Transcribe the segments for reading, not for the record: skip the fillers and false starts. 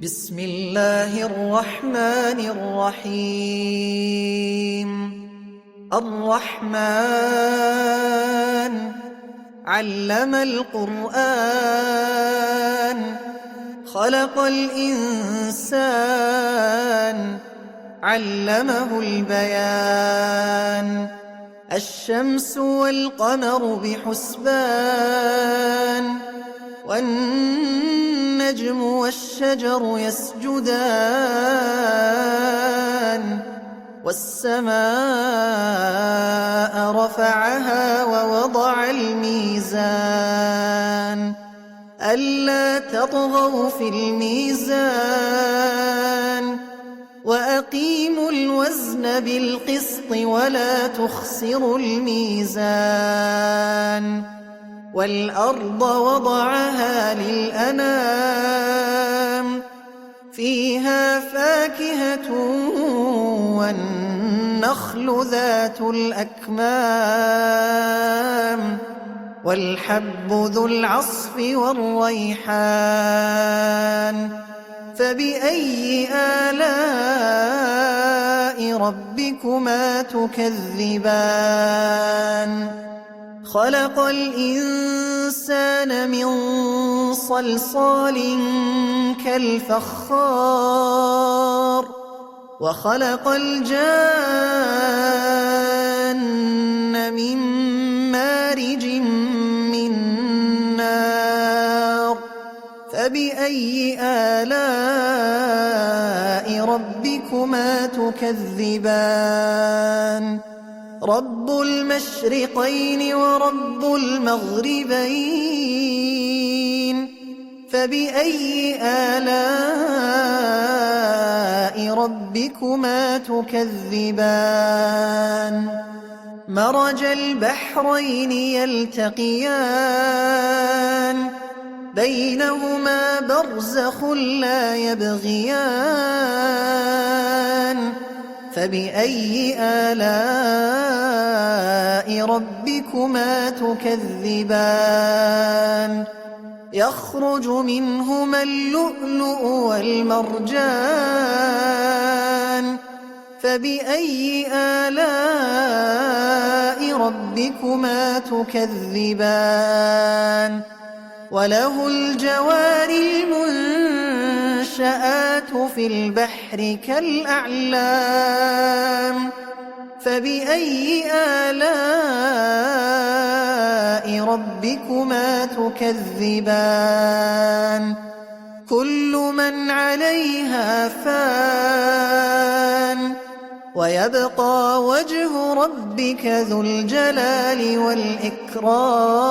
بسم الله الرحمن الرحيم. الرحمن علم القرآن، خلق الإنسان، علمه البيان. الشمس والقمر بحسبان، والنجم والشجر يسجدان. والسماء رفعها ووضع الميزان، ألا تطغوا في الميزان، وأقيموا الوزن بالقسط ولا تخسروا الميزان. والأرض وضعها للأنام، فيها فاكهة والنخل ذات الأكمام، والحب ذو العصف والريحان. فبأي آلاء ربكما تكذبان؟ خلق الإنسان من صلصال كالفخار، وخلق الجان من مارج من نار. فبأي آلاء ربكما تكذبان؟ رب المشرقين ورب المغربين، فبأي آلاء ربكما تكذبان؟ مرج البحرين يلتقيان، بينهما برزخ لا يبغيان. فبأي آلاء ربكما تكذبان؟ يخرج منهما اللؤلؤ والمرجان. فبأي آلاء ربكما تكذبان؟ وله الجوار المنشآت في البحر كالأعلام. فبأي آلاء ربكما تكذبان؟ كل من عليها فان، ويبقى وجه ربك ذو الجلال والإكرام.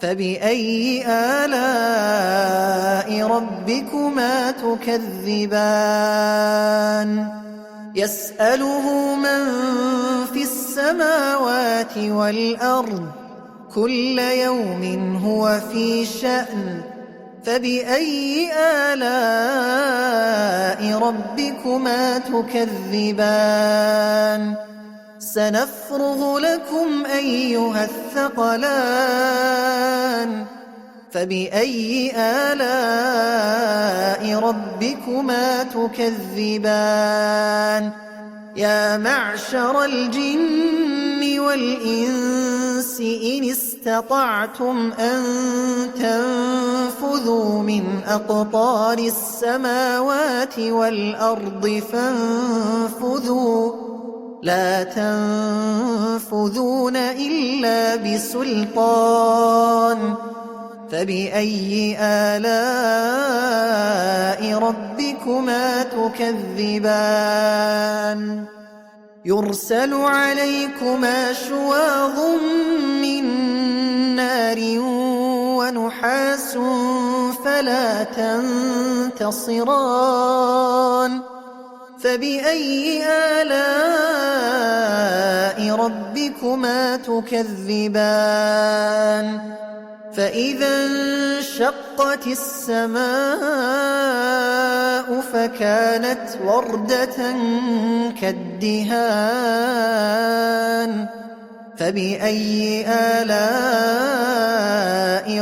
فبأي آلاء ربكما تكذبان؟ يسأله من في السماوات والأرض، كل يوم هو في شأن. فبأي آلاء ربكما تكذبان؟ سنفرغ لكم أيها الثقلان. فبأي آلاء ربكما تكذبان؟ يا معشر الجن والإنس إن استطعتم أن تنفذوا من أقطار السماوات والأرض فانفذوا، لا تنفذون إلا بسلطان. فبأي آلاء ربكما تكذبان؟ يرسل عليكما شواظ من نار ونحاس فلا تنتصران. فبأي آلاء ربكما تكذبان؟ فإذا انشقت السماء فكانت وردة كالدهان. فبأي آلاء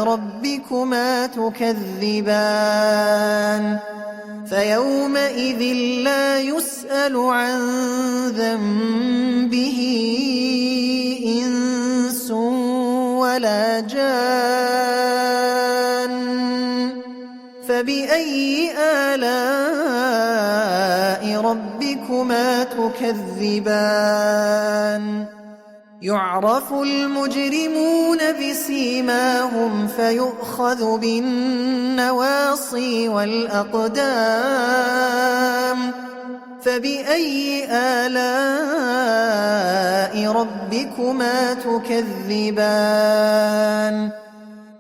ربكما ربكما تكذبان فيومئذ لا يسأل عن ذنبه إنس ولا جان فبأي آلاء ربكما تكذبان يعرف المجرمون بسيماهم فيؤخذ بالنواصي والأقدام فبأي آلاء ربكما تكذبان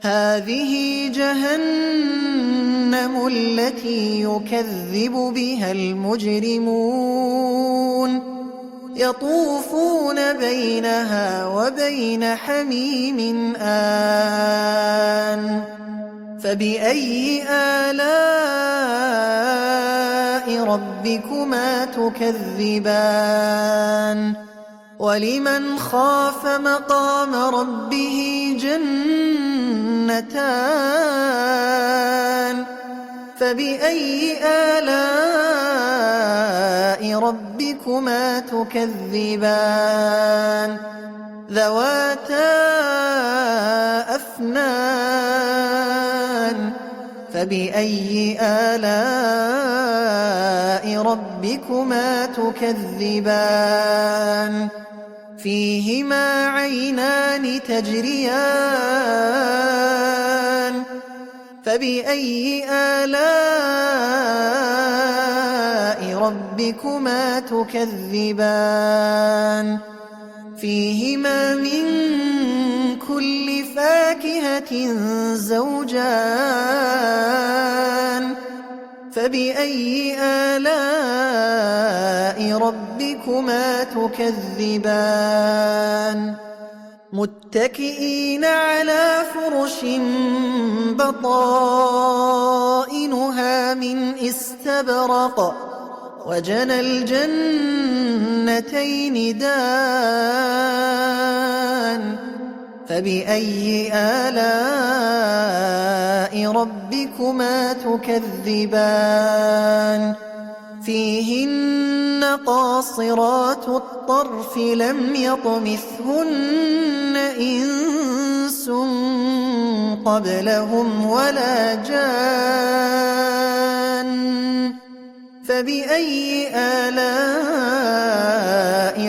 هذه جهنم التي يكذب بها المجرمون يطوفون بينها وبين حميم آن فبأي آلاء ربكما تكذبان ولمن خاف مقام ربه جنتان فبأي آلاء ربكما تكذبان ذواتا أفنان فبأي آلاء ربكما تكذبان فيهما عينان تجريان فبأي آلاء ربكما تكذبان فيهما من كل فاكهة زوجان فبأي آلاء ربكما تكذبان متكئين على فرش بطائنها من استبرق وجنى الجنتين دان فبأي آلاء ربكما تكذبان فيهن قاصرات الطرف لم يطمثهن إنس قبلهم ولا جان فبأي آلاء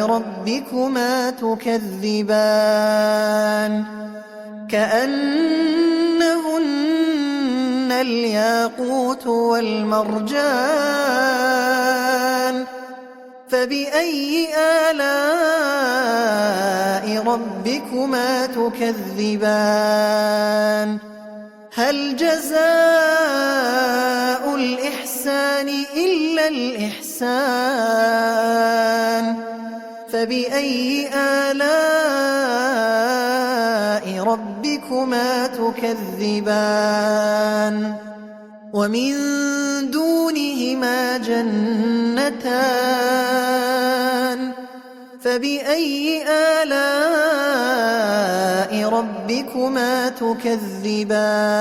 ربكما تكذبان كأنهن الياقوت والمرجان فبأي آلاء ربكما تكذبان هل جزاء الإحسان إلا الإحسان فبأي آلاء ربكما تكذبان ومن دونهما جنتان فبأي آلاء ربكما تكذبان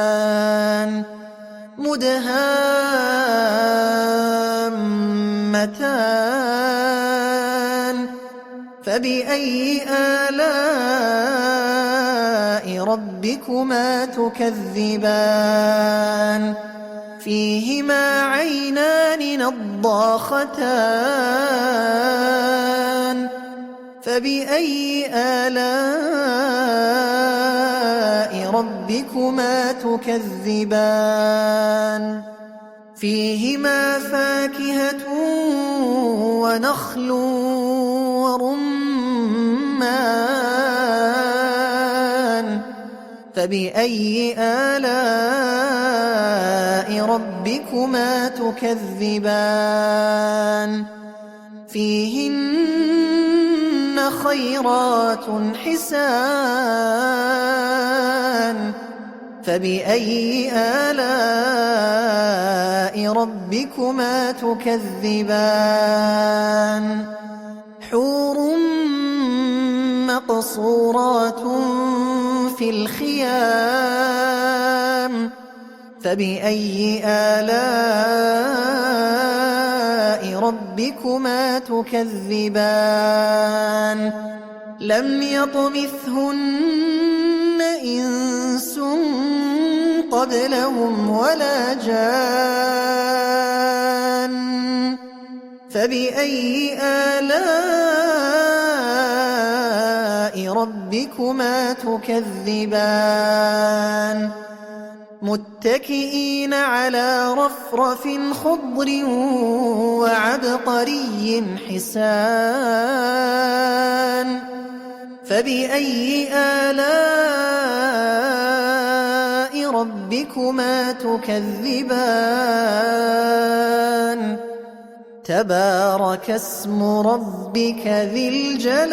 مدهامتان فبأي آلاء ربكما تكذبان فيهما عينان نضاختان فبأي آلاء ربكما تكذبان فيهما فاكهة ونخل ورمان فبأي آلاء ربكما تكذبان فيهن خيرات حسان فبأي آلاء ربكما تكذبان حور مقصورات في الخيام فبأي آلاء ربكما تكذبان لم يطمثهن إنس قبلهم ولا جان فبأي آلاء ربكما تكذبان متكئين على رفرف خضر وعبقري حسان فبأي آلاء ربكما تكذبان تبارك اسم ربك ذي الجلال